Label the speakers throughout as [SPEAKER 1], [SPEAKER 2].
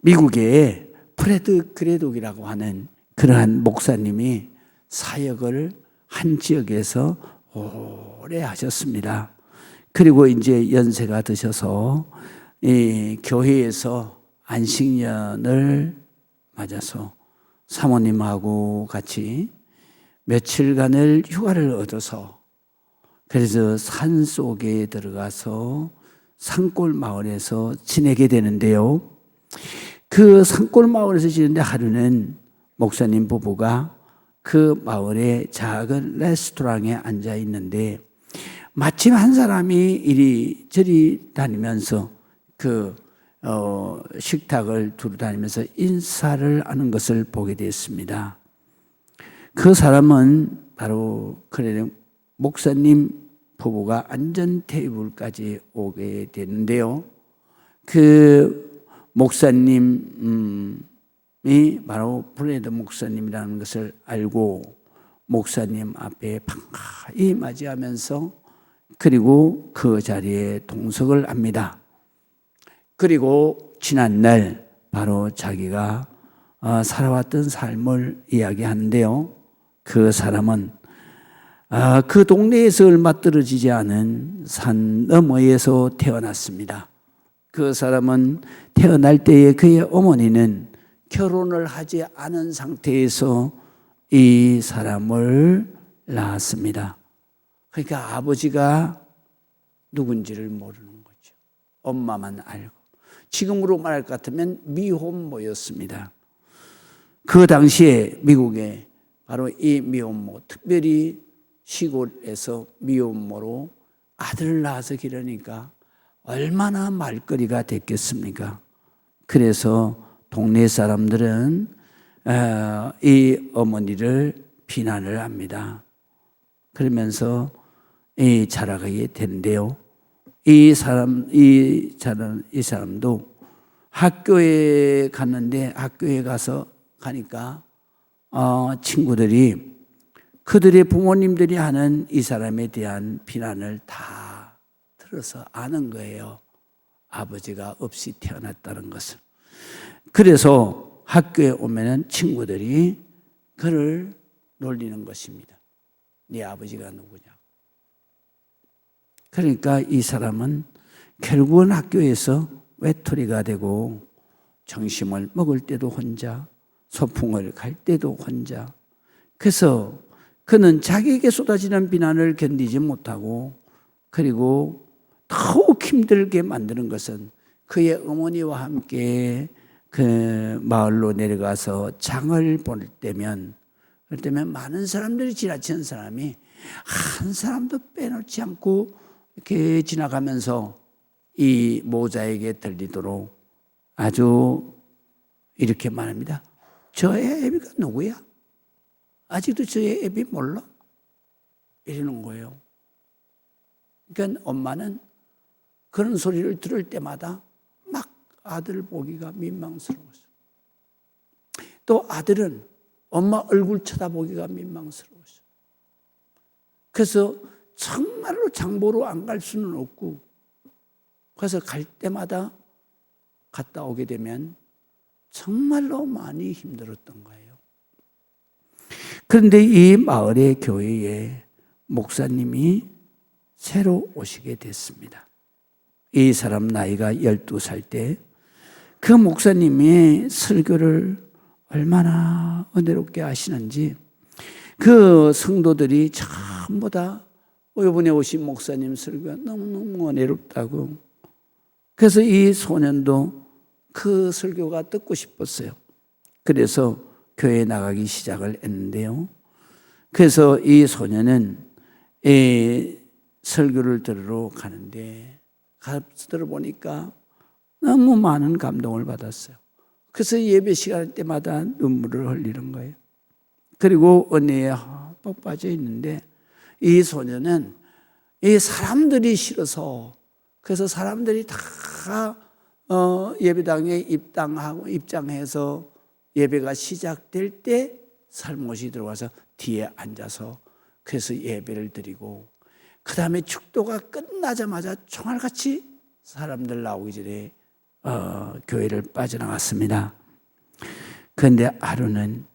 [SPEAKER 1] 미국의 프레드 그레독이라고 하는 그러한 목사님이 사역을 한 지역에서 오래 하셨습니다. 그리고 이제 연세가 드셔서 이 교회에서 안식년을 맞아서 사모님하고 같이 며칠간을 휴가를 얻어서 그래서 산 속에 들어가서 산골 마을에서 지내게 되는데요. 그 산골 마을에서 지내는데 하루는 목사님 부부가 그 마을의 작은 레스토랑에 앉아 있는데 마침 한 사람이 이리저리 다니면서 그 식탁을 두루 다니면서 인사를 하는 것을 보게 됐습니다. 그 사람은 바로 목사님 부부가 앉은 테이블까지 오게 되는데요. 그 목사님이 바로 프레드 목사님이라는 것을 알고 목사님 앞에 반가이 맞이하면서 그리고 그 자리에 동석을 합니다. 그리고 지난날 바로 자기가 살아왔던 삶을 이야기하는데요. 그 사람은 그 동네에서 얼마 떨어지지 않은 산 너머에서 태어났습니다. 그 사람은 태어날 때에 그의 어머니는 결혼을 하지 않은 상태에서 이 사람을 낳았습니다. 그러니까 아버지가 누군지를 모르는 거죠. 엄마만 알고. 지금으로 말할 것 같으면 미혼모였습니다. 그 당시에 미국에 바로 이 미혼모, 특별히 시골에서 미혼모로 아들을 낳아서 기르니까 얼마나 말거리가 됐겠습니까? 그래서 동네 사람들은 이 어머니를 비난을 합니다. 그러면서 자라가게 되는데요. 이 사람도 학교에 갔는데 학교에 가니까 친구들이 그들의 부모님들이 하는 이 사람에 대한 비난을 다 들어서 아는 거예요. 아버지가 없이 태어났다는 것을. 그래서 학교에 오면은 친구들이 그를 놀리는 것입니다. 네 아버지가 누구냐? 그러니까 이 사람은 결국은 학교에서 외톨이가 되고 점심을 먹을 때도 혼자, 소풍을 갈 때도 혼자. 그래서 그는 자기에게 쏟아지는 비난을 견디지 못하고 그리고 더욱 힘들게 만드는 것은 그의 어머니와 함께 그 마을로 내려가서 장을 볼 때면 그럴 때면 많은 사람들이 지나치는 사람이 한 사람도 빼놓지 않고 이렇게 지나가면서 이 모자에게 들리도록 아주 이렇게 말합니다. 저 애비가 누구야? 아직도 저 애비 몰라? 이러는 거예요. 그러니까 엄마는 그런 소리를 들을 때마다 막 아들 보기가 민망스러웠어요. 또 아들은 엄마 얼굴 쳐다보기가 민망스러웠어요. 그래서 정말로 장보러 안 갈 수는 없고 그래서 갈 때마다 갔다 오게 되면 정말로 많이 힘들었던 거예요. 그런데 이 마을의 교회에 목사님이 새로 오시게 됐습니다. 이 사람 나이가 12살 때 그 목사님이 설교를 얼마나 은혜롭게 하시는지 그 성도들이 전부 다 이번에 오신 목사님 설교가 너무너무 은혜롭다고. 그래서 이 소년도 그 설교가 듣고 싶었어요. 그래서 교회에 나가기 시작을 했는데요. 그래서 이 소년은 이 설교를 들으러 가는데 가서 들어보니까 너무 많은 감동을 받았어요. 그래서 예배 시간 때마다 눈물을 흘리는 거예요. 그리고 은혜에 뻑 빠져 있는데 이 소년은 이 사람들이 싫어서 그래서 사람들이 다 예배당에 입장해서 예배가 시작될 때 살못이 들어와서 뒤에 앉아서 그래서 예배를 드리고 그 다음에 축도가 끝나자마자 총알같이 사람들 나오기 전에 교회를 빠져나갔습니다. 그런데 하루는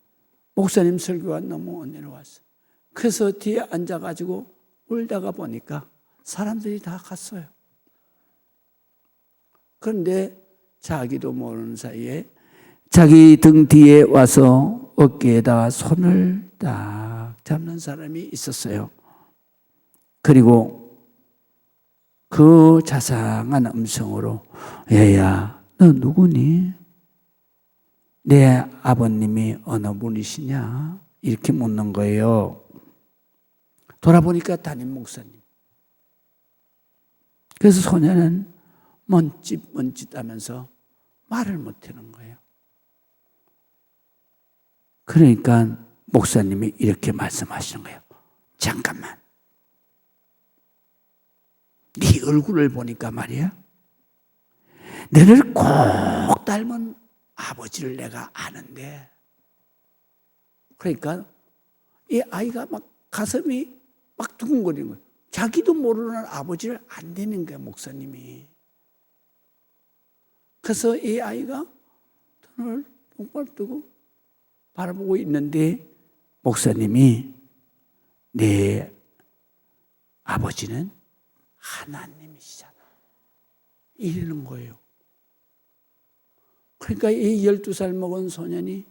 [SPEAKER 1] 목사님 설교가 너무 은혜로웠어요. 그래서 뒤에 앉아가지고 울다가 보니까 사람들이 다 갔어요. 그런데 자기도 모르는 사이에 자기 등 뒤에 와서 어깨에다 손을 딱 잡는 사람이 있었어요. 그리고 그 자상한 음성으로 얘야, 너 누구니? 내 아버님이 어느 분이시냐? 이렇게 묻는 거예요. 돌아보니까 담임 목사님. 그래서 소녀는 먼짓 하면서 말을 못하는 거예요. 그러니까 목사님이 이렇게 말씀하시는 거예요. 잠깐만. 네 얼굴을 보니까 말이야, 너를 꼭 닮은 아버지를 내가 아는데. 그러니까 이 아이가 막 가슴이 막 두근거리는 거예요. 자기도 모르는 아버지를 안 되는 거예요, 목사님이. 그래서 이 아이가 눈을 똑바로 뜨고 바라보고 있는데 목사님이 내 아버지는 하나님이시잖아, 이러는 거예요. 그러니까 이 12살 먹은 소년이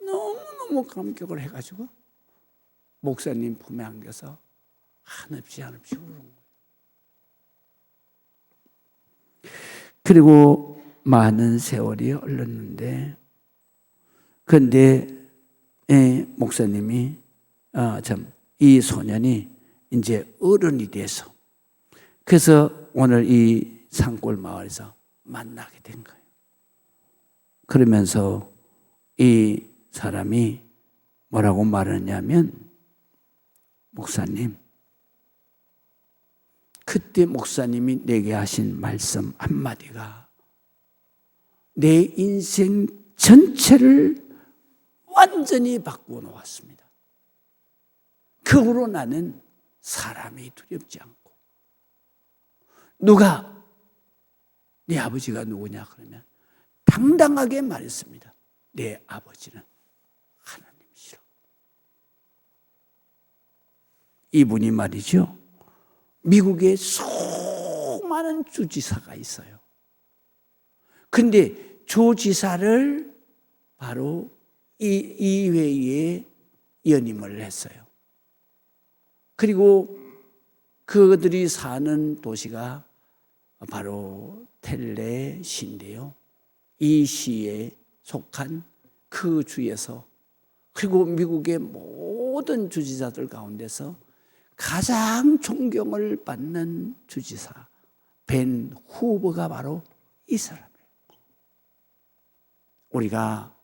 [SPEAKER 1] 너무너무 감격을 해가지고 목사님 품에 안겨서 한없이 우는 거예요. 그리고 많은 세월이 흘렀는데, 그런데 목사님이 이 소년이 이제 어른이 돼서, 그래서 오늘 이 산골 마을에서 만나게 된 거예요. 그러면서 이 사람이 뭐라고 말하냐면, 목사님, 그때 목사님이 내게 하신 말씀 한마디가 내 인생 전체를 완전히 바꾸어 놓았습니다. 그 후로 나는 사람이 두렵지 않고, 누가 네 아버지가 누구냐 그러면 당당하게 말했습니다. 내 아버지는 하나님이시라. 이분이 말이죠, 미국에 수많은 주지사가 있어요. 근데 주지사를 바로 이 회의에 연임을 했어요. 그리고 그들이 사는 도시가 바로 텔레시인데요, 이 시에 속한 그 주에서, 그리고 미국의 모든 주지사들 가운데서 가장 존경을 받는 주지사 벤 후버가 바로 이 사람이에요. 우리가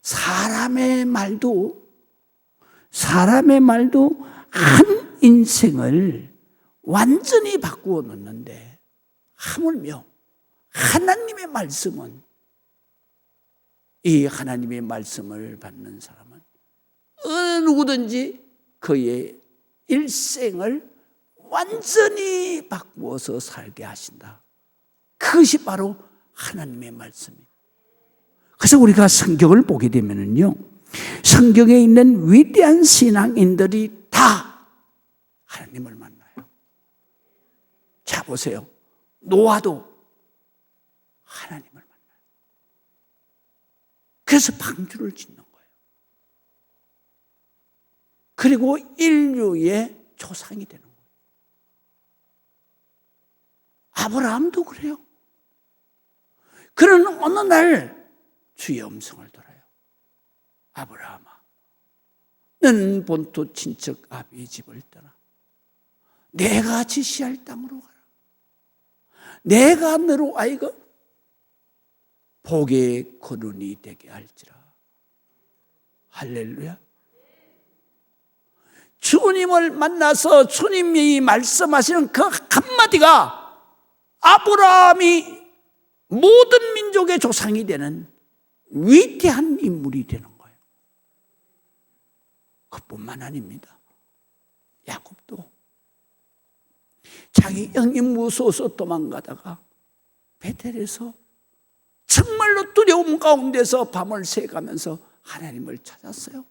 [SPEAKER 1] 사람의 말도 한 인생을 완전히 바꾸어 놓는데, 하물며 하나님의 말씀은, 이 하나님의 말씀을 받는 사람은 어느 누구든지 그의 일생을 완전히 바꾸어서 살게 하신다. 그것이 바로 하나님의 말씀이에요. 그래서 우리가 성경을 보게 되면요, 성경에 있는 위대한 신앙인들이 다 하나님을 만나요. 자, 보세요. 노아도 하나님을 만나요. 그래서 방주를 짓는 거예요. 그리고 인류의 조상이 되는 거예요. 아브라함도 그래요. 그런 어느 날 주의 음성을 들어요. 아브라함아, 너는 본토 친척 아비의 집을 떠나 내가 지시할 땅으로 가라. 내가 너로 하여금 복의 근원이 되게 할지라. 할렐루야. 주님을 만나서 주님이 말씀하시는 그 한마디가 아브라함이 모든 민족의 조상이 되는 위대한 인물이 되는 거예요. 그뿐만 아닙니다. 야곱도 자기 형이 무서워서 도망가다가 베델에서 정말로 두려움 가운데서 밤을 새가면서 하나님을 찾았어요.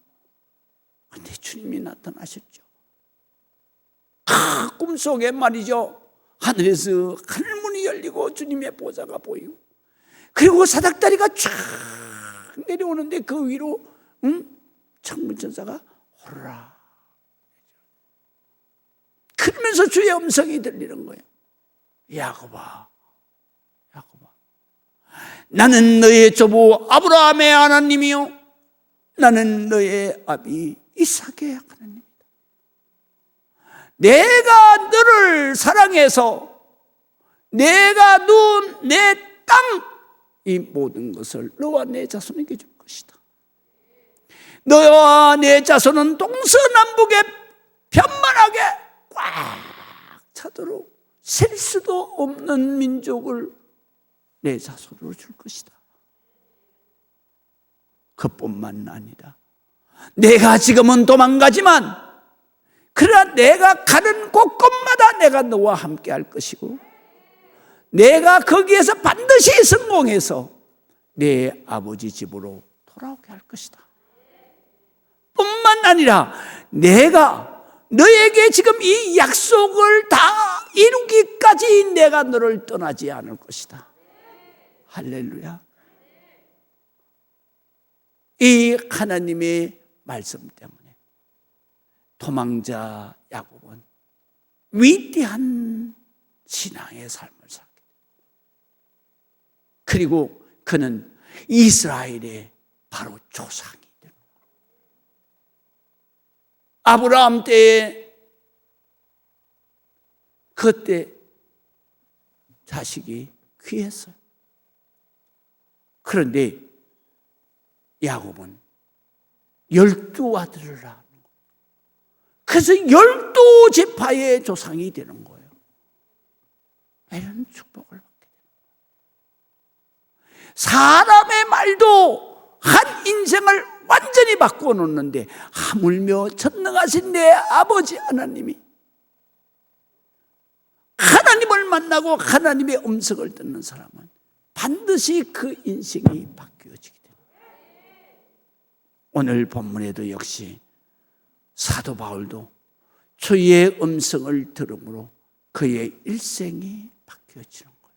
[SPEAKER 1] 그런데 주님이 나타나셨죠. 꿈속에 말이죠, 하늘에서 하늘문이 열리고 주님의 보좌가 보이고, 그리고 사닥다리가 쫙 내려오는데 그 위로 천군천사가 오르라. 그러면서 주의 음성이 들리는 거예요. 야곱아, 야곱아, 나는 너의 조부 아브라함의 하나님이요, 나는 너의 아비 이삭의 하나님이다. 내가 너를 사랑해서 내가 누운 내 땅, 이 모든 것을 너와 내 자손에게 줄 것이다. 너와 내 자손은 동서남북에 편만하게 꽉 차도록 셀 수도 없는 민족을 내 자손으로 줄 것이다. 그뿐만 아니라 내가 지금은 도망가지만 그러나 내가 가는 곳곳마다 내가 너와 함께 할 것이고, 내가 거기에서 반드시 성공해서 내 아버지 집으로 돌아오게 할 것이다. 뿐만 아니라 내가 너에게 지금 이 약속을 다 이루기까지 내가 너를 떠나지 않을 것이다. 할렐루야. 이 하나님의 말씀 때문에 도망자 야곱은 위대한 신앙의 삶을 살게 됩니다. 그리고 그는 이스라엘의 바로 조상이 됩니다. 아브라함 때에 그때 자식이 귀했어요. 그런데 야곱은 12 아들을 낳는 거예요. 그래서 12지파의 조상이 되는 거예요. 이런 축복을 받게 됩니다. 사람의 말도 한 인생을 완전히 바꾸어 놓는데, 하물며 전능하신 내 아버지 하나님이 하나님을 만나고 하나님의 음성을 듣는 사람은 반드시 그 인생이 바뀌어지게 됩니다. 오늘 본문에도 역시 사도 바울도 주의 음성을 들음으로 그의 일생이 바뀌어지는 거예요.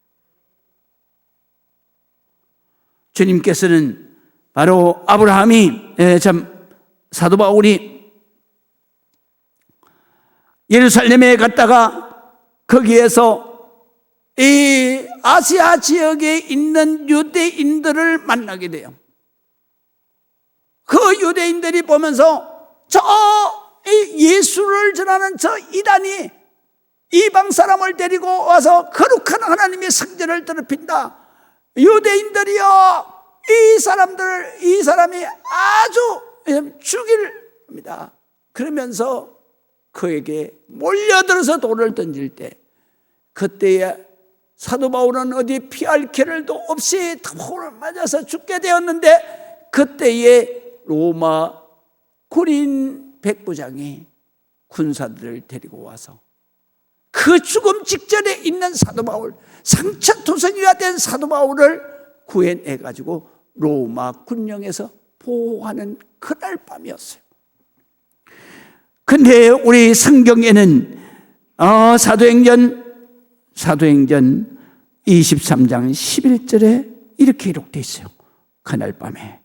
[SPEAKER 1] 주님께서는 바로 사도 바울이 예루살렘에 갔다가 거기에서 이 아시아 지역에 있는 유대인들을 만나게 돼요. 그 유대인들이 보면서 저 예수를 전하는 저 이단이 이방 사람을 데리고 와서 거룩한 하나님의 성전을 더럽힌다. 유대인들이여, 이 사람이 아주 죽일입니다. 그러면서 그에게 몰려들어서 돌을 던질 때, 그때에 사도 바울은 어디 피할 길도 없이 돌을 맞아서 죽게 되었는데, 그때에 로마 군인 백부장이 군사들을 데리고 와서 그 죽음 직전에 있는 사도 바울, 상처투성이가 된 사도 바울을 구해내가지고 로마 군령에서 보호하는 그날 밤이었어요. 근데 우리 성경에는 사도행전 23장 11절에 이렇게 기록되어 있어요. 그날 밤에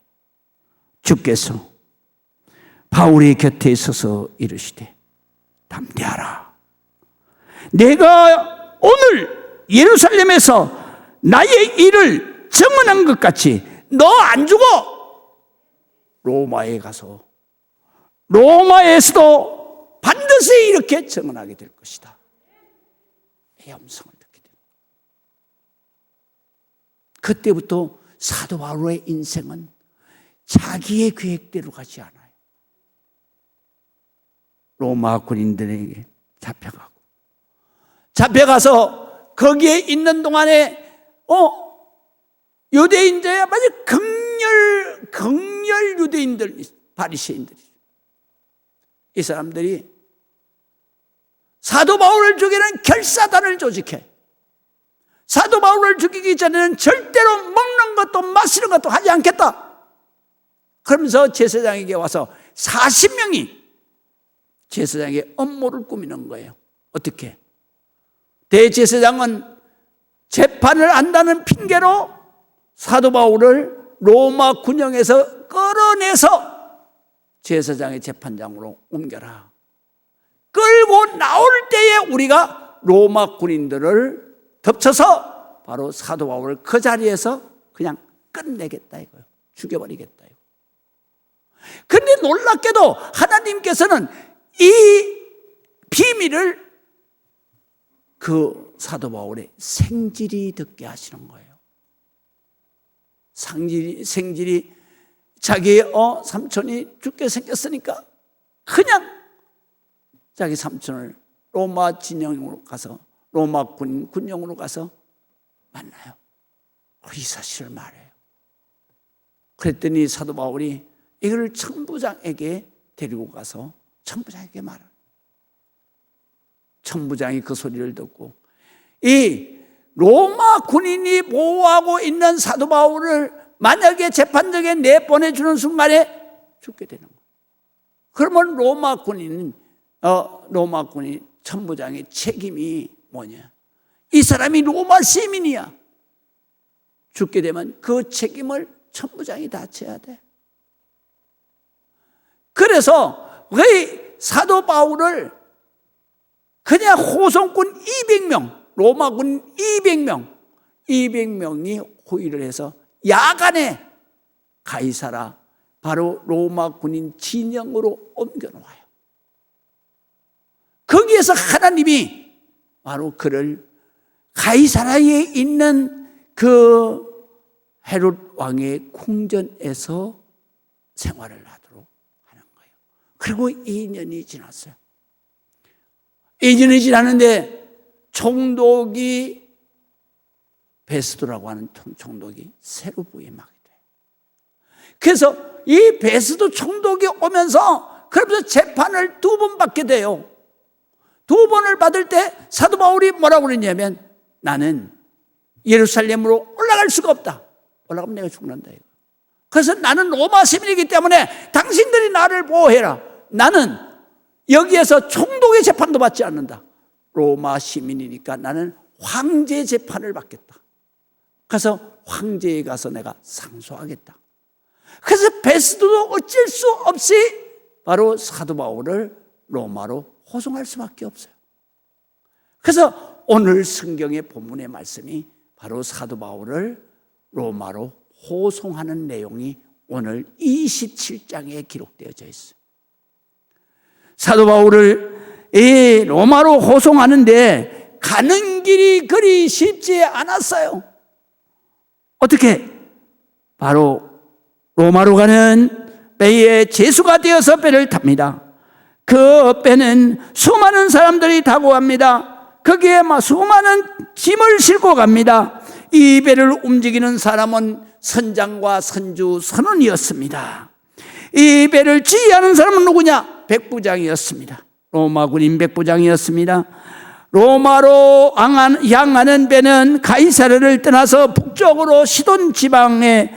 [SPEAKER 1] 주께서 바울의 곁에 서서 이르시되, 담대하라. 내가 오늘 예루살렘에서 나의 일을 증언한 것 같이 너 안 죽어. 로마에 가서 로마에서도 반드시 이렇게 증언하게 될 것이다. 이 음성을 듣게 됩니다. 그때부터 사도 바울의 인생은 자기의 계획대로 가지 않아요. 로마 군인들에게 잡혀가서 거기에 있는 동안에 유대인들이 아주 극렬 유대인들, 바리새인들이, 이 사람들이 사도 바울을 죽이는 결사단을 조직해 사도 바울을 죽이기 전에는 절대로 먹는 것도 마시는 것도 하지 않겠다. 그러면서 제사장에게 와서 40명이 제사장의 업무를 꾸미는 거예요. 어떻게? 대제사장은 재판을 한다는 핑계로 사도 바울을 로마 군영에서 끌어내서 제사장의 재판장으로 옮겨라. 끌고 나올 때에 우리가 로마 군인들을 덮쳐서 바로 사도 바울을 그 자리에서 그냥 끝내겠다 이거예요. 죽여버리겠다 이거. 그런데 놀랍게도 하나님께서는 이 비밀을 그 사도 바울의 생질이 듣게 하시는 거예요. 생질이 자기의 삼촌이 죽게 생겼으니까 그냥 자기 삼촌을 로마 진영으로 가서 로마 군영으로 가서 만나요. 이 사실을 말해요. 그랬더니 사도 바울이 이걸 천부장에게 데리고 가서 천부장에게 말해요. 천부장이 그 소리를 듣고 이 로마 군인이 보호하고 있는 사도 바울을 만약에 재판정에 내보내주는 순간에 죽게 되는 거예요. 그러면 로마 군인 천부장의 책임이 뭐냐? 이 사람이 로마 시민이야. 죽게 되면 그 책임을 천부장이 다 져야 돼. 그래서 왜 사도 바울을 그냥 호송군 200명, 로마군 200명이 호위를 해서 야간에 가이사라 바로 로마 군인 진영으로 옮겨놓아요. 거기에서 하나님이 바로 그를 가이사라에 있는 그 헤롯 왕의 궁전에서 생활을 하도록 하는 거예요. 그리고 2년이 지났어요. 2년이 지났는데 총독이 베스도라고 하는 총독이 새로 부임하게 돼요. 그래서 이 베스도 총독이 오면서 그러면서 재판을 2번 받게 돼요. 2번을 받을 때 사도 바울이 뭐라고 그랬냐면 나는 예루살렘으로 올라갈 수가 없다. 올라가면 내가 죽는다. 그래서 나는 로마 시민이기 때문에 당신들이 나를 보호해라. 나는 여기에서 총독의 재판도 받지 않는다. 로마 시민이니까 나는 황제 재판을 받겠다. 그래서 황제에 가서 내가 상소하겠다. 그래서 베스도도 어쩔 수 없이 바로 사도 바울을 로마로 호송할 수밖에 없어요. 그래서 오늘 성경의 본문의 말씀이 바로 사도 바울을 로마로 호송하는 내용이 오늘 27장에 기록되어져 있어요. 사도 바울을 이 로마로 호송하는데 가는 길이 그리 쉽지 않았어요. 어떻게? 바로 로마로 가는 배에 제수가 되어서 배를 탑니다. 그 배는 수많은 사람들이 타고 갑니다. 거기에 수많은 짐을 싣고 갑니다. 이 배를 움직이는 사람은 선장과 선주 선원이었습니다. 이 배를 지휘하는 사람은 누구냐? 백부장이었습니다. 로마 군인 백부장이었습니다. 로마로 향하는 배는 가이사르를 떠나서 북쪽으로 시돈 지방의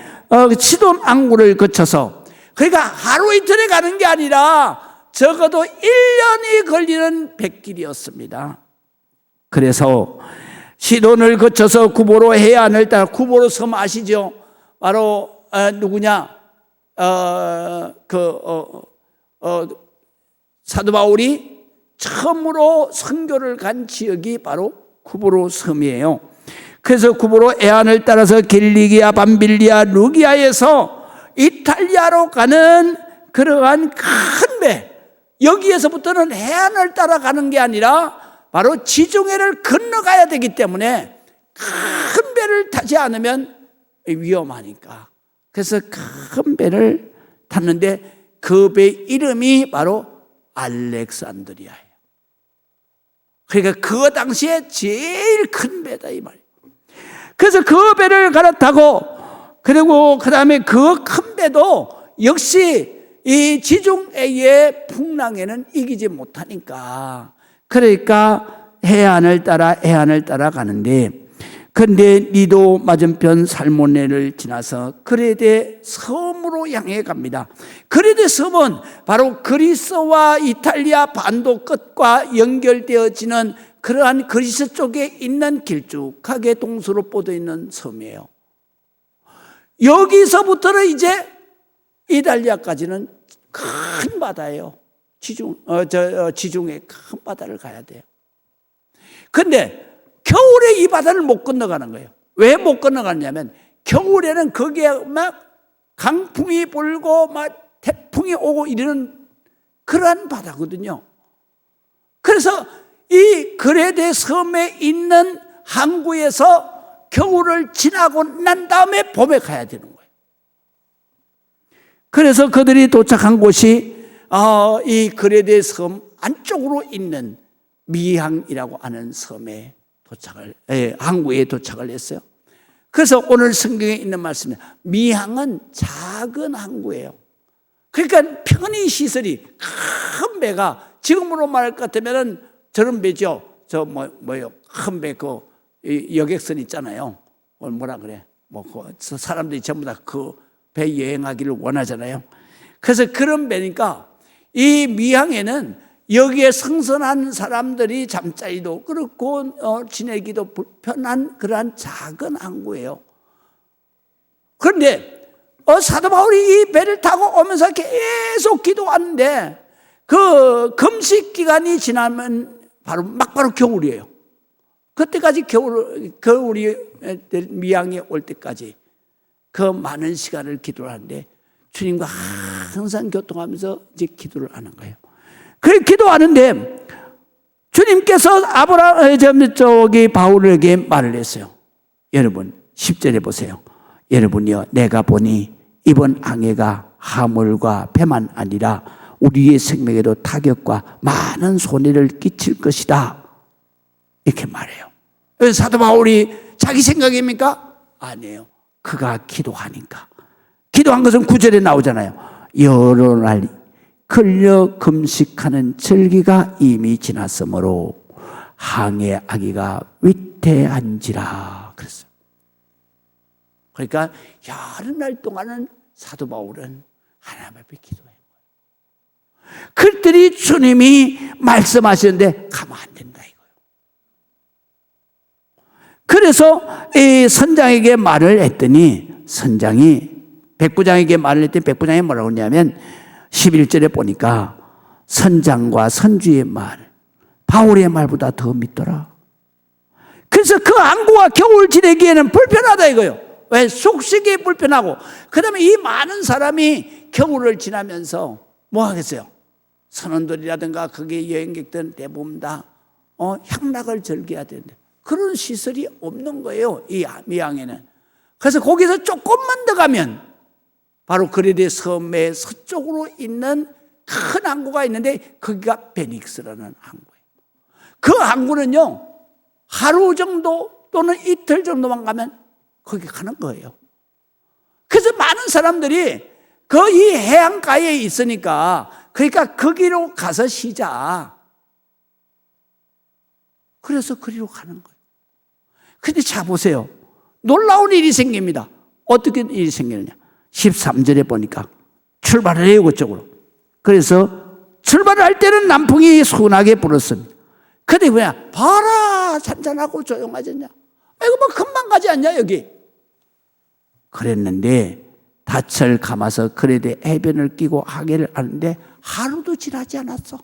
[SPEAKER 1] 시돈 항구를 거쳐서, 그러니까 하루 이틀에 가는 게 아니라 적어도 1년이 걸리는 백길이었습니다. 그래서 시돈을 거쳐서 구보로 해안을 따라, 구보로 섬 아시죠? 바로 누구냐? 사도 바울이 처음으로 선교를 간 지역이 바로 구보로 섬이에요. 그래서 구보로 해안을 따라서 길리기아, 밤빌리아, 루기아에서 이탈리아로 가는 그러한 큰 배, 여기에서부터는 해안을 따라가는 게 아니라 바로 지중해를 건너가야 되기 때문에 큰 배를 타지 않으면 위험하니까, 그래서 큰 배를 탔는데 그 배 이름이 바로 알렉산드리아예요. 그러니까 그 당시에 제일 큰 배다 이 말이에요. 그래서 그 배를 갈아타고, 그리고 그 다음에 그 큰 배도 역시 이 지중해의 풍랑에는 이기지 못하니까, 그러니까 해안을 따라 가는데, 그런데 니도 맞은편 살모네를 지나서 그레데 섬으로 향해 갑니다. 그레데 섬은 바로 그리스와 이탈리아 반도 끝과 연결되어지는 그러한 그리스 쪽에 있는 길쭉하게 동서로 뻗어 있는 섬이에요. 여기서부터는 이제 이탈리아까지는 큰 바다예요. 지중해 큰 바다를 가야 돼요. 근데 겨울에 이 바다를 못 건너가는 거예요. 왜 못 건너가냐면 겨울에는 거기에 막 강풍이 불고 막 태풍이 오고 이러는 그러한 바다거든요. 그래서 이 그레데 섬에 있는 항구에서 겨울을 지나고 난 다음에 봄에 가야 되는 거예요. 그래서 그들이 도착한 곳이 이 그레데 섬 안쪽으로 있는 미항이라고 하는 섬에 항구에 도착을 했어요. 그래서 오늘 성경에 있는 말씀은 미항은 작은 항구예요. 그러니까 편의 시설이 큰 배가 지금으로 말할 것 같으면 저런 배죠. 큰 배 여객선 있잖아요. 뭐라 그래? 사람들이 전부 다 그 배 여행하기를 원하잖아요. 그래서 그런 배니까 이 미항에는 여기에 성선한 사람들이 잠자리도 그렇고 지내기도 불편한 그러한 작은 항구예요. 그런데 사도 바울이 이 배를 타고 오면서 계속 기도하는데 그 금식 기간이 지나면 바로 겨울이에요. 그때까지 겨울이 미항에 올 때까지 그 많은 시간을 기도를 하는데 주님과 항상 교통하면서 이제 기도를 하는 거예요. 그래 기도하는데 주님께서 바울에게 말을 했어요. 여러분 10절에 보세요. 여러분이요, 내가 보니 이번 항해가 화물과 배만 아니라 우리의 생명에도 타격과 많은 손해를 끼칠 것이다, 이렇게 말해요. 사도 바울이 자기 생각입니까? 아니에요. 그가 기도하니까. 기도한 것은 9절에 나오잖아요. 여러 날 걸려 금식하는 절기가 이미 지났으므로 항해하기가 위태한지라 그랬어요. 그러니까 여러 날 동안은 사도 바울은 하나님 앞에 기도해요. 그들이 주님이 말씀하시는데 가면 안 된다 이거예요. 그래서 이 선장에게 말을 했더니 백부장에게 말을 했더니 백부장이 뭐라고 했냐면 11절에 보니까 선장과 선주의 말, 바울의 말보다 더 믿더라. 그래서 그 항구와 겨울 지내기에는 불편하다 이거예요. 왜? 숙식이 불편하고, 그 다음에 이 많은 사람이 겨울을 지나면서 뭐 하겠어요? 선원들이라든가 거기 여행객들은 대부분 다 향락을 즐겨야 되는데 그런 시설이 없는 거예요, 이 미항에는. 그래서 거기서 조금만 더 가면 바로 그레데 섬의 서쪽으로 있는 큰 항구가 있는데 거기가 베닉스라는 항구예요. 그 항구는요, 하루 정도 또는 이틀 정도만 가면 거기 가는 거예요. 그래서 많은 사람들이 이 해안가에 있으니까 그러니까 거기로 가서 쉬자. 그래서 거기로 가는 거예요. 근데 자 보세요. 놀라운 일이 생깁니다. 어떻게 일이 생기느냐? 13절에 보니까 출발을 해요, 그쪽으로. 그래서 출발을 할 때는 남풍이 순하게 불었습니다. 근데 뭐야? 봐라, 잔잔하고 조용하잖냐? 이거 뭐 금방 가지 않냐, 여기? 그랬는데 닻을 감아서 그레데 해변을 끼고 항해를 하는데 하루도 지나지 않았어.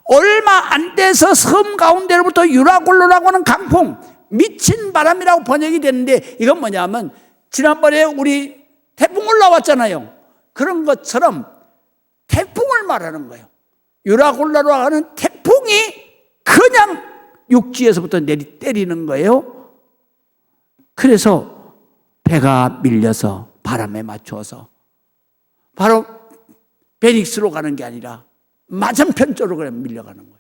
[SPEAKER 1] 얼마 안 돼서 섬 가운데로부터 유라굴로라고 하는 강풍, 미친 바람이라고 번역이 됐는데 이건 뭐냐면 지난번에 우리 태풍 올라왔잖아요. 그런 것처럼 태풍을 말하는 거예요. 유라굴라로 하는 태풍이 그냥 육지에서부터 내리 때리는 거예요. 그래서 배가 밀려서 바람에 맞춰서 바로 베닉스로 가는 게 아니라 맞은편 쪽으로 그냥 밀려가는 거예요.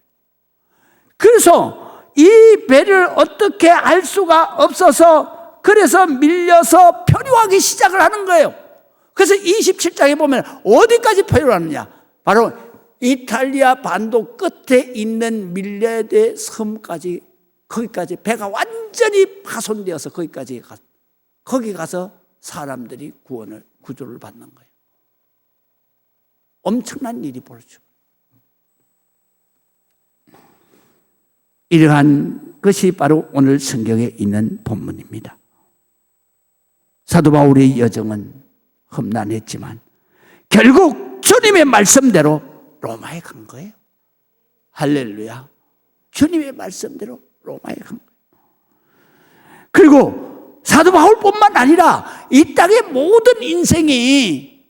[SPEAKER 1] 그래서 이 배를 어떻게 알 수가 없어서 그래서 밀려서 표류하기 시작을 하는 거예요. 그래서 27장에 보면 어디까지 표류하느냐? 바로 이탈리아 반도 끝에 있는 밀레데 섬까지, 거기까지 배가 완전히 완전히 파손되어서 거기 가서 사람들이 구조를 받는 거예요. 엄청난 일이 벌어지죠. 이러한 것이 바로 오늘 성경에 있는 본문입니다. 사도 바울의 여정은 험난했지만 결국 주님의 말씀대로 로마에 간 거예요. 할렐루야. 주님의 말씀대로 로마에 간 거예요. 그리고 사도 바울뿐만 아니라 이 땅의 모든 인생이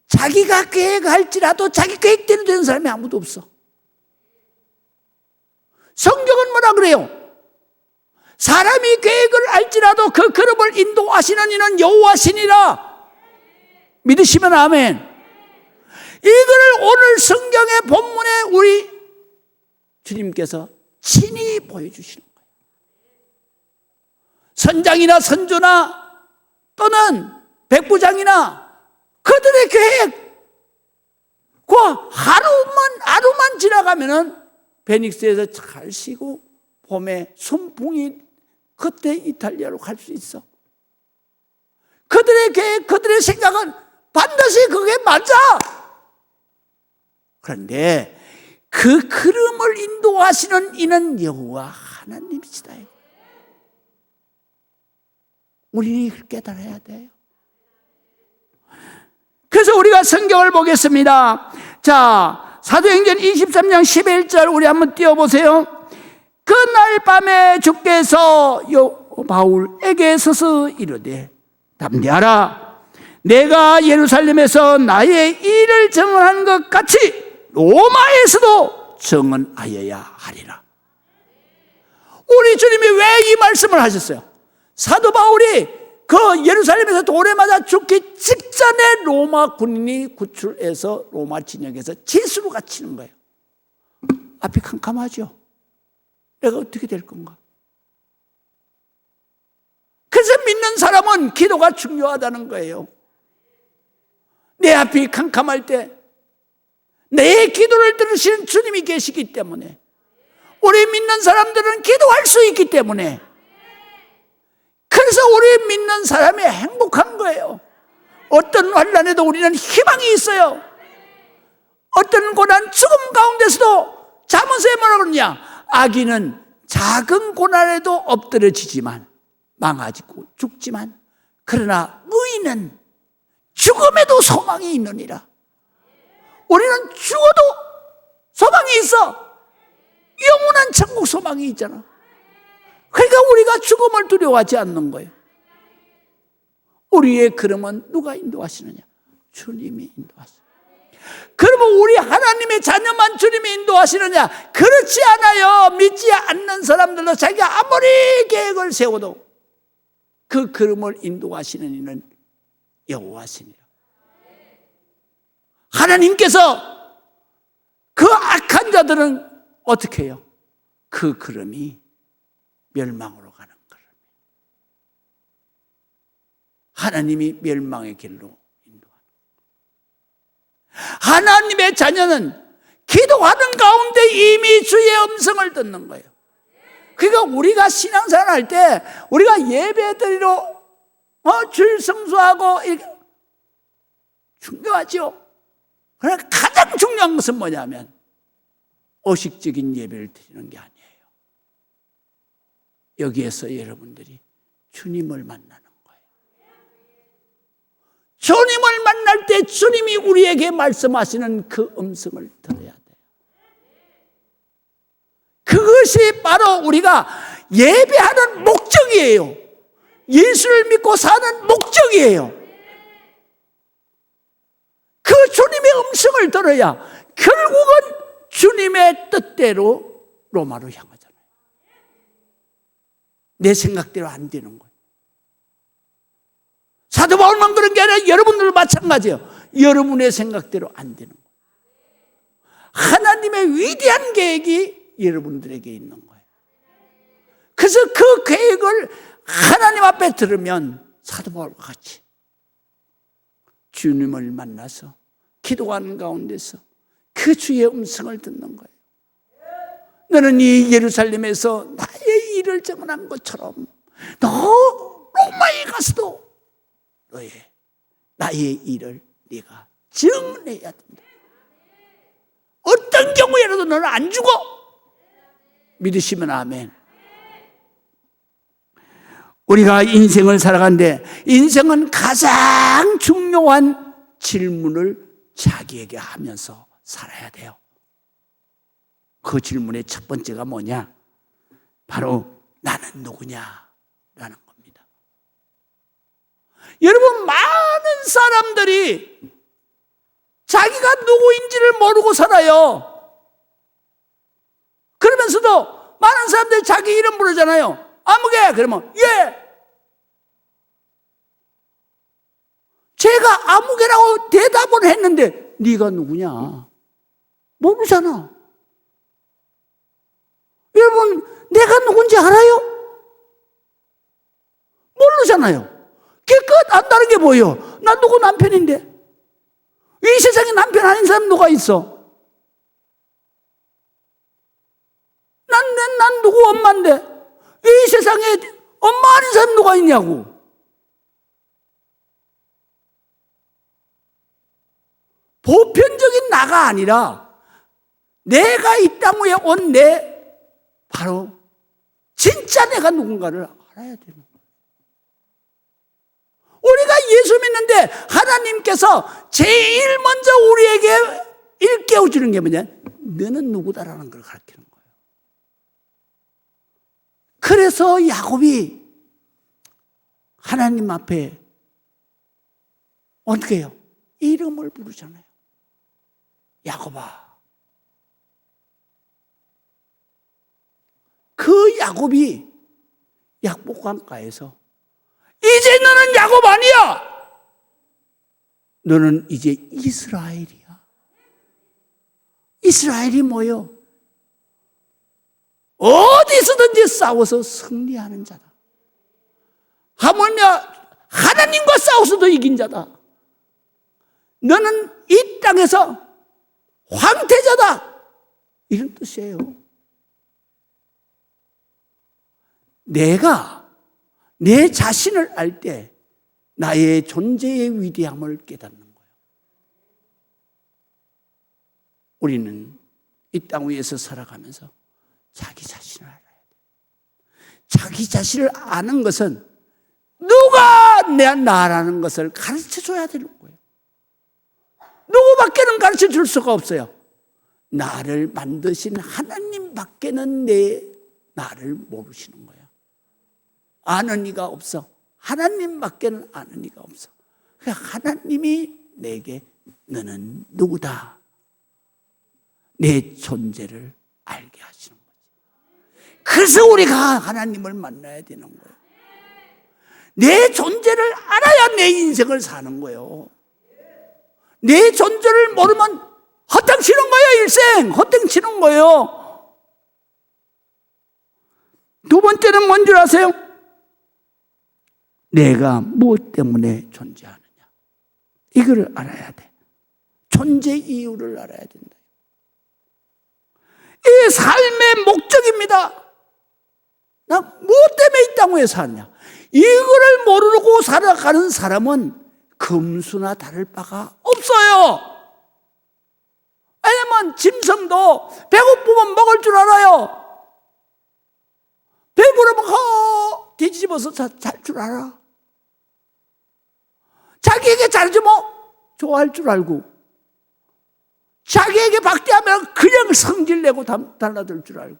[SPEAKER 1] 자기가 계획할지라도 자기 계획대로 되는 사람이 아무도 없어. 성경은 뭐라 그래요? 사람이 계획을 알지라도 그 걸음을 인도하시는 이는 여호와시니라. 믿으시면 아멘. 이걸 오늘 성경의 본문에 우리 주님께서 친히 보여주시는 거예요. 선장이나 선조나 또는 백부장이나 그들의 계획, 그 하루만 지나가면은 베닉스에서 잘 쉬고 봄에 순풍이 그때 이탈리아로 갈 수 있어. 그들의 계획, 그들의 생각은 반드시 그게 맞아. 그런데 그 걸음을 인도하시는 이는 여호와 하나님이시다. 우리는 이걸 깨달아야 돼요. 그래서 우리가 성경을 보겠습니다. 자, 사도행전 23장 11절 우리 한번 띄워보세요. 그날 밤에 주께서 바울에게 서서 이르되 담대하라. 내가 예루살렘에서 나의 일을 증언한 것 같이 로마에서도 증언하여야 하리라. 우리 주님이 왜 이 말씀을 하셨어요? 사도 바울이 그 예루살렘에서 돌에 맞아 죽기 직전에 로마 군인이 구출해서 로마 진영에서 제수로 갇히는 거예요. 앞이 캄캄하죠. 내가 어떻게 될 건가? 그래서 믿는 사람은 기도가 중요하다는 거예요. 내 앞이 캄캄할 때 내 기도를 들으시는 주님이 계시기 때문에, 우리 믿는 사람들은 기도할 수 있기 때문에, 그래서 우리 믿는 사람이 행복한 거예요. 어떤 환난에도 우리는 희망이 있어요. 어떤 고난, 죽음 가운데서도 잠언서에 뭐라 그러냐? 악인은 작은 고난에도 엎드려지지만 망하지고 죽지만 그러나 의인은 죽음에도 소망이 있느니라. 우리는 죽어도 소망이 있어. 영원한 천국 소망이 있잖아. 그러니까 우리가 죽음을 두려워하지 않는 거예요. 우리의 걸음은 누가 인도하시느냐? 주님이 인도하시느냐. 그러면 우리 하나님의 자녀만 주님이 인도하시느냐? 그렇지 않아요. 믿지 않는 사람들도 자기가 아무리 계획을 세워도 그 걸음을 인도하시는 이는 여호와시니라. 하나님께서 그 악한 자들은 어떻게 해요? 그 걸음이 멸망으로 가는 걸음이에요. 하나님이 멸망의 길로 인도하는 거예요. 하나님의 자녀는 기도하는 가운데 이미 주의 음성을 듣는 거예요. 그러니까 우리가 신앙생활 할 때 우리가 예배드리러 줄 성수하고 중요하죠. 그러나 가장 중요한 것은 뭐냐면 의식적인 예배를 드리는 게 아니에요. 여기에서 여러분들이 주님을 만나는 거예요. 주님을 만날 때 주님이 우리에게 말씀하시는 그 음성을 들어야 돼요. 그것이 바로 우리가 예배하는 목적이에요. 예수를 믿고 사는 목적이에요. 그 주님의 음성을 들어야 결국은 주님의 뜻대로 로마로 향하잖아요. 내 생각대로 안 되는 거예요. 사도 바울만 그런 게 아니라 여러분들도 마찬가지예요. 여러분의 생각대로 안 되는 거예요. 하나님의 위대한 계획이 여러분들에게 있는 거예요. 그래서 그 계획을 하나님 앞에 들으면 사도 바울과 같이 주님을 만나서 기도하는 가운데서 그 주의 음성을 듣는 거예요. 너는 이 예루살렘에서 나의 일을 정언한 것처럼 너 로마에 가서도 나의 일을 네가 증언해야 된다. 어떤 경우에라도 너는 안 죽어. 믿으시면 아멘. 우리가 인생을 살아가는데 인생은 가장 중요한 질문을 자기에게 하면서 살아야 돼요. 그 질문의 첫 번째가 뭐냐? 바로 나는 누구냐라는 겁니다. 여러분, 많은 사람들이 자기가 누구인지를 모르고 살아요. 그러면서도 많은 사람들이 자기 이름 부르잖아요. 아무개 그러면 예. 제가 아무개라고 대답을 했는데 네가 누구냐? 모르잖아. 여러분, 내가 누군지 알아요? 모르잖아요. 깨끗 안다는 게 뭐예요? 나 누구 남편인데. 이 세상에 남편 아닌 사람 누가 있어? 난 누구 엄마인데. 이 세상에 엄마 아닌 사람 누가 있냐고. 보편적인 나가 아니라 내가 이 땅 위에 온 바로 진짜 내가 누군가를 알아야 되는 거예요. 우리가 예수 믿는데 하나님께서 제일 먼저 우리에게 일깨워주는 게 뭐냐? 너는 누구다라는 걸 가르치는 거예요. 그래서 야곱이 하나님 앞에 어떻게 해요? 이름을 부르잖아요. 야곱아. 그 야곱이 약복강가에서 이제 너는 야곱 아니야. 너는 이제 이스라엘이야. 이스라엘이 뭐요? 어디서든지 싸워서 승리하는 자다. 하물며 하나님과 싸워서도 이긴 자다. 너는 이 땅에서 황태자다. 이런 뜻이에요. 내가 내 자신을 알 때 나의 존재의 위대함을 깨닫는 거예요. 우리는 이 땅 위에서 살아가면서 자기 자신을 알아야 돼요. 자기 자신을 아는 것은 누가 나라는 것을 가르쳐 줘야 되는 거예요. 누구밖에는 가르쳐 줄 수가 없어요. 나를 만드신 하나님밖에는 나를 모르시는 거예요. 아는 이가 없어. 하나님밖에는 아는 이가 없어. 하나님이 내게 너는 누구다. 내 존재를 알게 하시는 거지. 그래서 우리가 하나님을 만나야 되는 거예요. 내 존재를 알아야 내 인생을 사는 거예요. 내 존재를 모르면 헛땅 치는 거예요. 일생 헛땅 치는 거예요. 두 번째는 뭔 줄 아세요? 내가 무엇 때문에 존재하느냐. 이거를 알아야 돼. 존재 이유를 알아야 된다. 이 삶의 목적입니다. 나 무엇 때문에 이 땅 위에 사느냐. 이거를 모르고 살아가는 사람은 금수나 다를 바가 없어요. 왜냐면 짐승도 배고프면 먹을 줄 알아요. 배부르면 뒤집어서 잘 줄 알아. 자기에게 잘해주면 좋아할 줄 알고, 자기에게 박대하면 그냥 성질내고 달라들 줄 알고,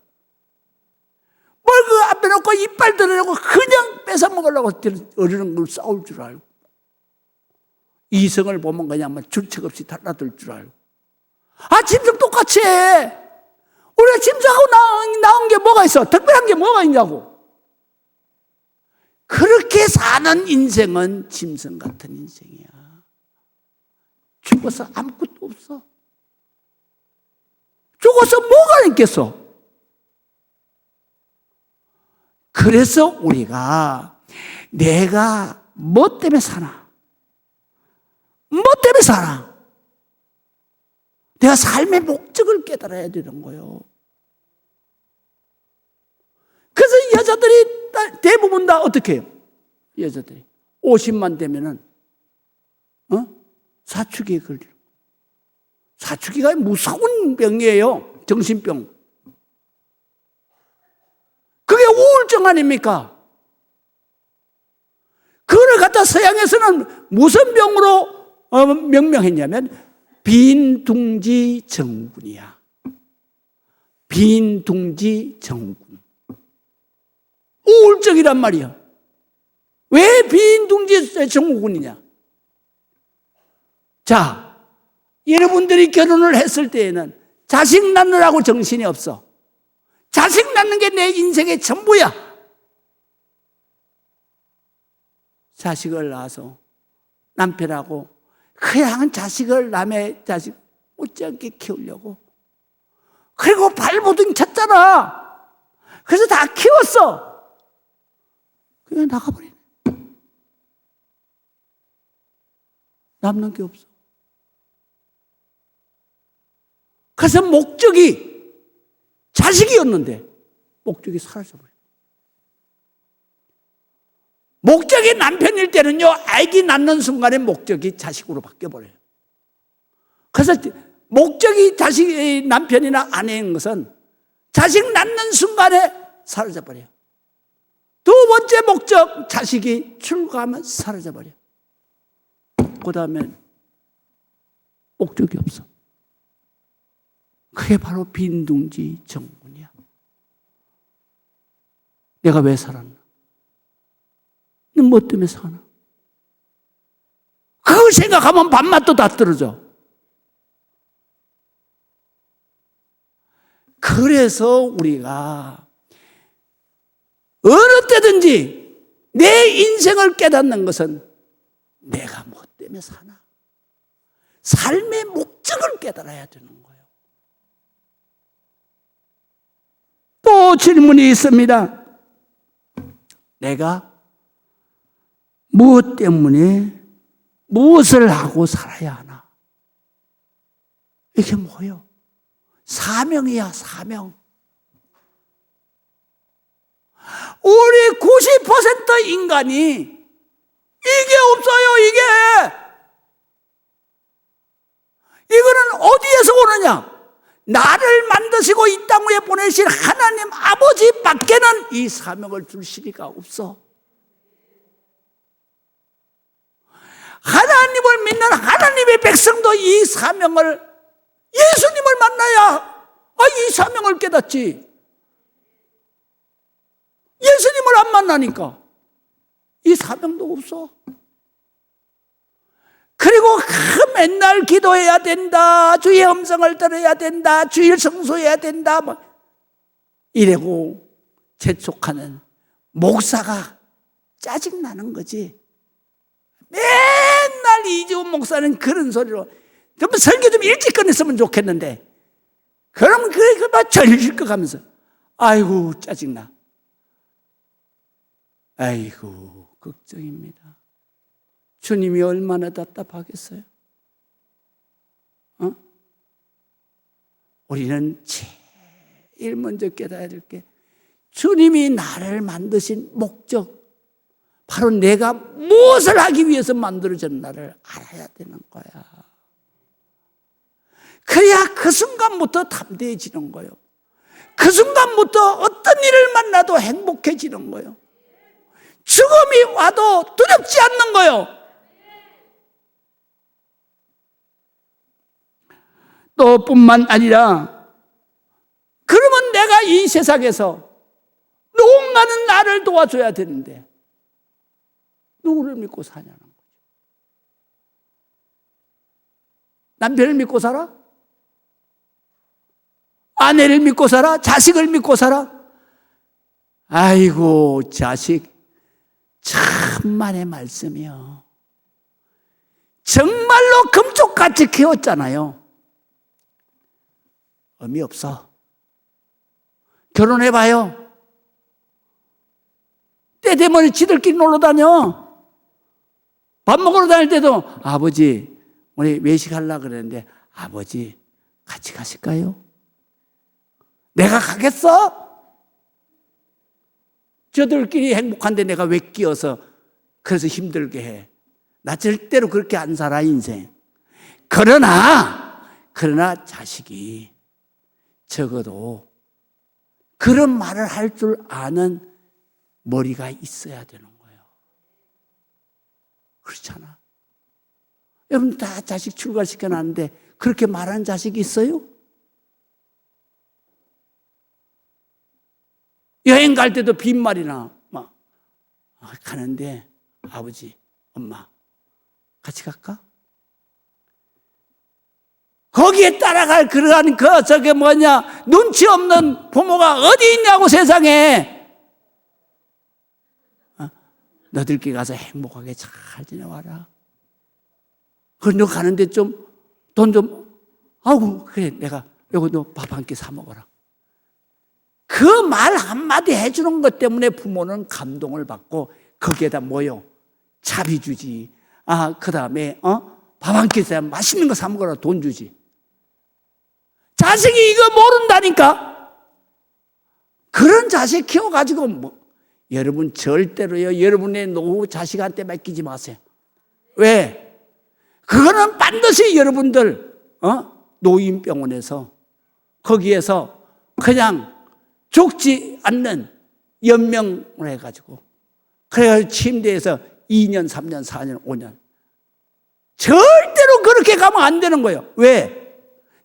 [SPEAKER 1] 뭘 그 앞에 놓고 이빨 드러내고 그냥 뺏어먹으려고 어리는 걸 싸울 줄 알고, 이성을 보면 그냥 줄책 없이 달라들 줄 알고. 짐승 똑같이 해. 우리가 짐승하고 나온 게 뭐가 있어? 특별한 게 뭐가 있냐고. 그렇게 사는 인생은 짐승 같은 인생이야. 죽어서 아무것도 없어. 죽어서 뭐가 있겠어? 그래서 우리가 내가 뭐 때문에 사나? 뭐 때문에 사나? 내가 삶의 목적을 깨달아야 되는 거예요. 그래서 여자들이 대부분 다 어떻게 해요? 여자들이 50만 되면은 사춘기에 걸려요. 사춘기가 무서운 병이에요. 정신병. 그게 우울증 아닙니까? 그걸 갖다 서양에서는 무슨 병으로 명명했냐면 빈둥지 증후군이야. 빈둥지 증후군. 우울증이란 말이야. 왜 빈둥지 증후군이냐? 자, 여러분들이 결혼을 했을 때에는 자식 낳느라고 정신이 없어. 자식 낳는 게 내 인생의 전부야. 자식을 낳아서 남편하고 그냥 자식을 남의 자식 못지않게 키우려고. 그리고 발버둥 쳤잖아. 그래서 다 키웠어. 그냥 나가버리네. 남는 게 없어. 그래서 목적이 자식이었는데 목적이 사라져버려요. 목적이 남편일 때는요, 아기 낳는 순간에 목적이 자식으로 바뀌어버려요. 그래서 목적이 자식이 남편이나 아내인 것은 자식 낳는 순간에 사라져버려요. 두 번째 목적, 자식이 출가하면 사라져버려요. 그 다음에 목적이 없어. 그게 바로 빈둥지 증후군이야. 내가 왜 살았나? 너 뭐 때문에 사나? 그걸 생각하면 밥맛도 다 떨어져. 그래서 우리가 어느 때든지 내 인생을 깨닫는 것은 내가 뭐 때문에 사나? 삶의 목적을 깨달아야 되는 거예요. 또 질문이 있습니다. 내가 무엇 때문에 무엇을 하고 살아야 하나? 이게 뭐예요? 사명이야, 사명. 우리 90% 인간이 이게 없어요, 이게. 이거는 어디에서 오느냐? 나를 만드시고 이 땅 위에 보내신 하나님 아버지 밖에는 이 사명을 줄 시리가 없어. 하나님을 믿는 하나님의 백성도 이 사명을, 예수님을 만나야 이 사명을 깨닫지. 예수님을 안 만나니까 이 사명도 없어. 그리고 맨날 기도해야 된다, 주의 음성을 들어야 된다, 주일 성수해야 된다, 이래고 재촉하는 목사가 짜증나는 거지. 맨날 이지훈 목사는 그런 소리로 좀 설교 좀 일찍 끝냈으면 좋겠는데, 그럼 그막 절실것 하면서 아이고 짜증나. 아이고 걱정입니다. 주님이 얼마나 답답하겠어요? 우리는 제일 먼저 깨달아야 될 게, 주님이 나를 만드신 목적, 바로 내가 무엇을 하기 위해서 만들어졌나를 알아야 되는 거야. 그래야 그 순간부터 담대해지는 거예요. 그 순간부터 어떤 일을 만나도 행복해지는 거예요. 죽음이 와도 두렵지 않는 거예요. 또 뿐만 아니라, 그러면 내가 이 세상에서 누군가는 나를 도와줘야 되는데 누구를 믿고 사냐는 거죠. 남편을 믿고 살아? 아내를 믿고 살아? 자식을 믿고 살아? 아이고 자식 천만의 말씀이요. 정말로 금쪽같이 키웠잖아요. 의미 없어. 결혼해봐요. 때 되면 지들끼리 놀러 다녀. 밥 먹으러 다닐 때도 아버지 우리 외식하려고 그랬는데 아버지 같이 가실까요? 내가 가겠어? 저들끼리 행복한데 내가 왜 끼어서 그래서 힘들게 해. 나 절대로 그렇게 안 살아 인생. 그러나 자식이 적어도 그런 말을 할 줄 아는 머리가 있어야 되는 거예요. 그렇잖아. 여러분 다 자식 출가시켜놨는데 그렇게 말하는 자식이 있어요? 여행 갈 때도 빈말이나 막 가는데 아버지, 엄마 같이 갈까? 거기에 따라갈 그러한 저게 뭐냐 눈치 없는 부모가 어디 있냐고 세상에. 너들끼리 가서 행복하게 잘 지내와라. 그럼 너 가는데 좀 돈 좀 아우 그래 내가 요거 너 밥 한 끼 사 먹어라. 그 말 한마디 해주는 것 때문에 부모는 감동을 받고 거기에다 뭐요? 차비 주지. 그 다음에 밥 한 끼 사 맛있는 거 사 먹어라 돈 주지. 자식이 이거 모른다니까. 그런 자식 키워가지고 여러분 절대로요 여러분의 노후 자식한테 맡기지 마세요. 왜? 그거는 반드시 여러분들 노인병원에서 거기에서 그냥 죽지 않는 연명을 해가지고 그래가지고 침대에서 2년, 3년, 4년, 5년 절대로 그렇게 가면 안 되는 거예요. 왜?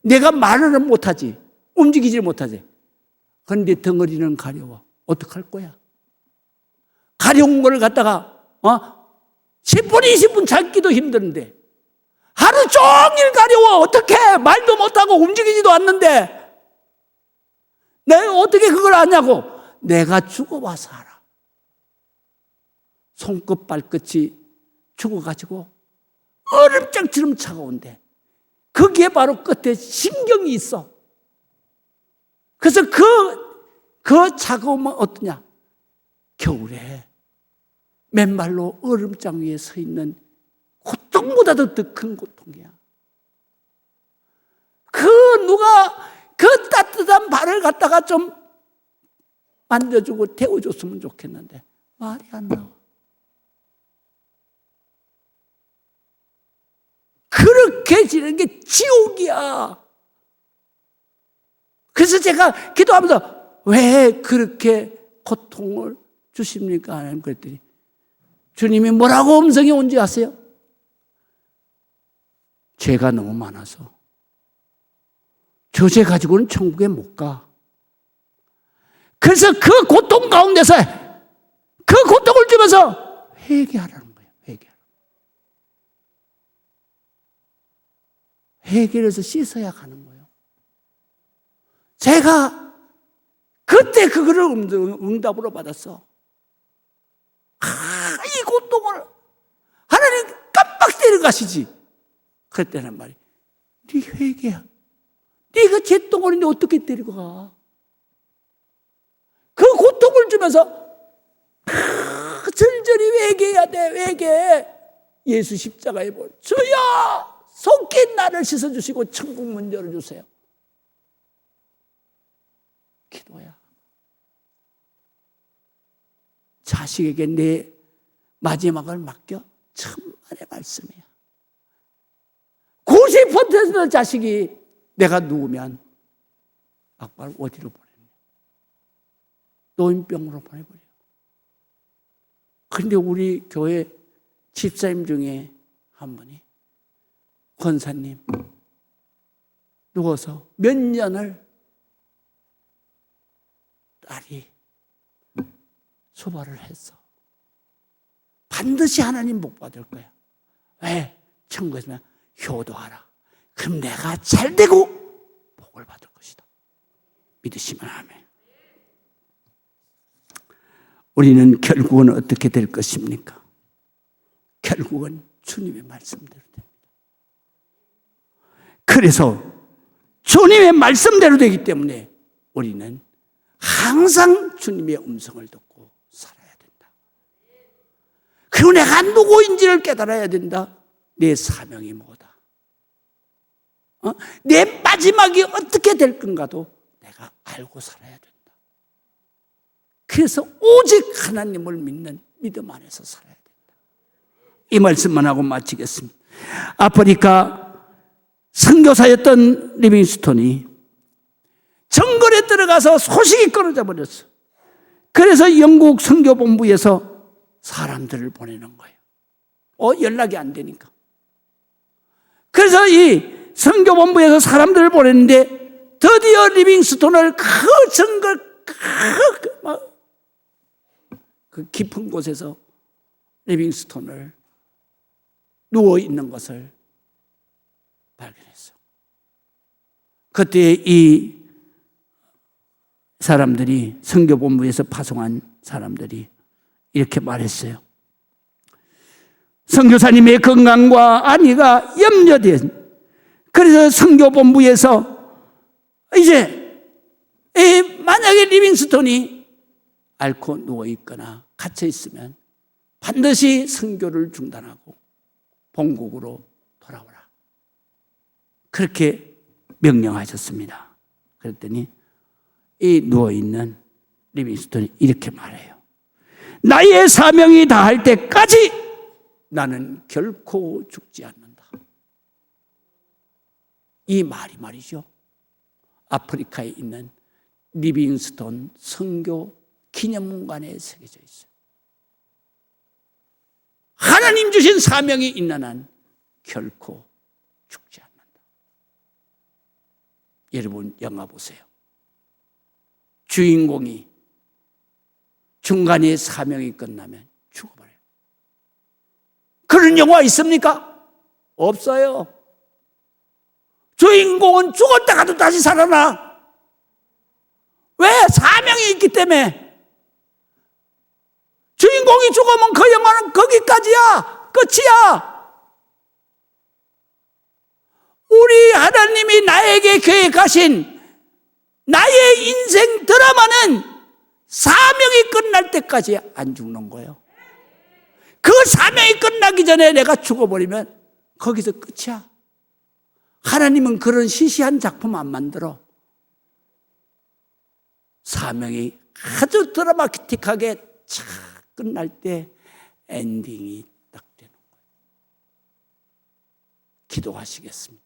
[SPEAKER 1] 내가 말을 못하지 움직이질 못하지. 그런데 덩어리는 가려워. 어떡할 거야? 가려운 걸 갖다가 10분, 20분 찾기도 힘드는데 하루 종일 가려워. 어떻게 말도 못하고 움직이지도 않는데 내가 어떻게 그걸 아냐고. 내가 죽어와서 알아. 손끝 발끝이 죽어가지고 얼음장처럼 차가운데 거기에 바로 끝에 신경이 있어. 그래서 그 차가움은 어떠냐? 겨울에 맨발로 얼음장 위에 서 있는 고통보다도 더 큰 고통이야. 누가 그 따뜻한 발을 갖다가 좀 만져주고 태워줬으면 좋겠는데 말이 안 나와. 그렇게 지는 게 지옥이야. 그래서 제가 기도하면서 왜 그렇게 고통을 주십니까? 하나님 그랬더니 주님이 뭐라고 음성이 온지 아세요? 죄가 너무 많아서 저 죄 가지고는 천국에 못 가. 그래서 그 고통 가운데서 그 고통을 주면서 회개하라는 거예요. 회개를 해서 씻어야 가는 거예요. 제가 그때 그거를 응답으로 받았어. 이 고통을 하나님 깜빡 때려가시지. 그랬다는 말이 네 회개야. 네가 잿덩어리인데 어떻게 데리고 가? 그 고통을 주면서 절절히 회개해야 돼. 회개. 예수 십자가에 볼 주여 속히 나를 씻어주시고 천국 문 열어주세요. 기도야. 자식에게 내 마지막을 맡겨. 천만의 말씀이야. 90% 자식이 내가 누우면 막발 어디로 보내냐? 노인병으로 보내버려. 그런데 우리 교회 집사님 중에 한 분이 권사님 누워서 몇 년을 딸이 수발을 했어. 반드시 하나님 복 받을 거야. 왜? 천국에서 효도하라. 그럼 내가 잘 되고 복을 받을 것이다. 믿으시면 아멘. 우리는 결국은 어떻게 될 것입니까? 결국은 주님의 말씀대로 됩니다. 그래서 주님의 말씀대로 되기 때문에 우리는 항상 주님의 음성을 듣고 살아야 된다. 그리고 내가 누구인지를 깨달아야 된다. 내 사명이 뭐다. 내 마지막이 어떻게 될 건가도 내가 알고 살아야 된다. 그래서 오직 하나님을 믿는 믿음 안에서 살아야 된다. 이 말씀만 하고 마치겠습니다. 아프리카 선교사였던 리빙스톤이 정글에 들어가서 소식이 끊어져 버렸어. 그래서 영국 선교본부에서 사람들을 보내는 거예요. 연락이 안 되니까. 그래서 이 선교본부에서 사람들을 보냈는데 드디어 리빙스톤을 그 정글 그 깊은 곳에서 리빙스톤을 누워 있는 것을 발견했어요. 그때 이 사람들이 선교본부에서 파송한 사람들이 이렇게 말했어요. 선교사님의 건강과 안위가 염려된, 그래서 선교본부에서 이제 만약에 리빙스톤이 앓고 누워있거나 갇혀있으면 반드시 선교를 중단하고 본국으로 돌아오라, 그렇게 명령하셨습니다. 그랬더니 이 누워있는 리빙스톤이 이렇게 말해요. 나의 사명이 다할 때까지 나는 결코 죽지 않는다. 이 말이 말이죠, 아프리카에 있는 리빙스톤 선교 기념문관에 새겨져 있어요. 하나님 주신 사명이 있는 한 결코 죽지 않는다. 여러분 영화 보세요. 주인공이 중간에 사명이 끝나면 죽어버려요. 그런 영화 있습니까? 없어요. 주인공은 죽었다가도 다시 살아나. 왜? 사명이 있기 때문에. 주인공이 죽으면 그 영화는 거기까지야. 끝이야. 우리 하나님이 나에게 계획하신 나의 인생 드라마는 사명이 끝날 때까지 안 죽는 거예요. 그 사명이 끝나기 전에 내가 죽어버리면 거기서 끝이야. 하나님은 그런 시시한 작품 안 만들어. 사명이 아주 드라마틱하게 착 끝날 때 엔딩이 딱 되는 거예요. 기도하시겠습니다.